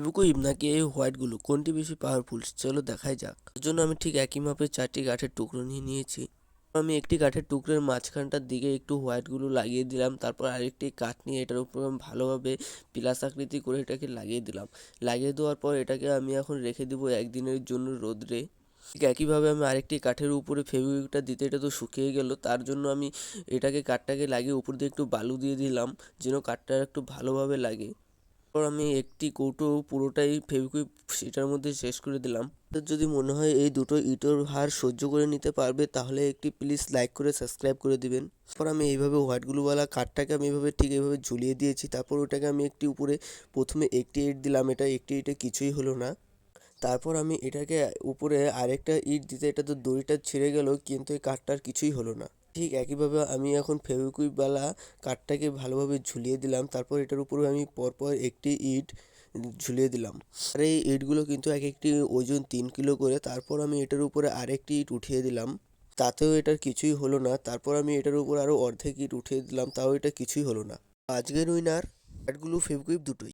ফেভিকুইক নাকি এই white glue কোনটি বেশি পাওয়ারফুল চলো দেখাই যাক। তার জন্য আমি ঠিক একই মাপে 4টি কাঠের টুকরো নিয়ে নিয়েছি। আমি একটি কাঠের টুকরোর মাঝখানটার দিকে একটু হোয়াইট গ্লু লাগিয়ে দিলাম। তারপর আরেকটি কাঠ নিয়ে এটার উপর আমি ভালোভাবে প্লাস আকৃতি করে এটাকে লাগিয়ে দিলাম। লাগিয়ে দেওয়ার পর এটাকে আমি এখন রেখে দেবো একদিনের জন্য রোদ্রে। ঠিক একইভাবে আমি আরেকটি কাঠের উপরে ফেভিকুইকটা দিতে, এটা তো শুকিয়ে গেল, তার জন্য আমি এটাকে কাঠটাকে লাগিয়ে উপর দিয়ে একটু বালু দিয়ে দিলাম যেন কাঠটা একটু ভালোভাবে লাগে। তারপর আমি একটি কৌটো পুরোটাই ফেভিকুইক এটার মধ্যে শেষ করে দিলাম। যদি মনে হয় এই দুটো ইটের ভার সহ্য করে নিতে পারবে তাহলে একটি প্লিজ লাইক করে সাবস্ক্রাইব করে দিবেন। তারপর আমি এইভাবে হোয়াইট গ্লুওয়ালা কাঠটাকে আমি এইভাবে ঠিক এইভাবে ঝুলিয়ে দিয়েছি। তারপর ওটাকে আমি একটি উপরে প্রথমে একটি ইট দিলাম, এটা একটি ইটে কিছুই হলো না। তারপর আমি এটাকে উপরে আরেকটা ইট দিতে, এটা তো দড়িটা ছিঁড়ে গেল কিন্তু এই কাঠটার কিছুই হলো না। ঠিক একইভাবে আমি এখন ফেভিকুইকওয়ালা কাঠটাকে ভালোভাবে ঝুলিয়ে দিলাম। তারপর এটার উপরে আমি পরপর একটি ইট ঝুলিয়ে দিলাম। আর এই ইটগুলো কিন্তু এক একটি ওজন 3 কিলো করে। তারপর আমি এটার উপরে আরেকটি ইট উঠিয়ে দিলাম, তাতেও এটার কিছুই হলো না। তারপর আমি এটার উপর আরও অর্ধেক ইট উঠিয়ে দিলাম, তাও এটা কিছুই হলো না। আজকের উইনার হোয়াইট গ্লু ফেভিকুইক দুটোই।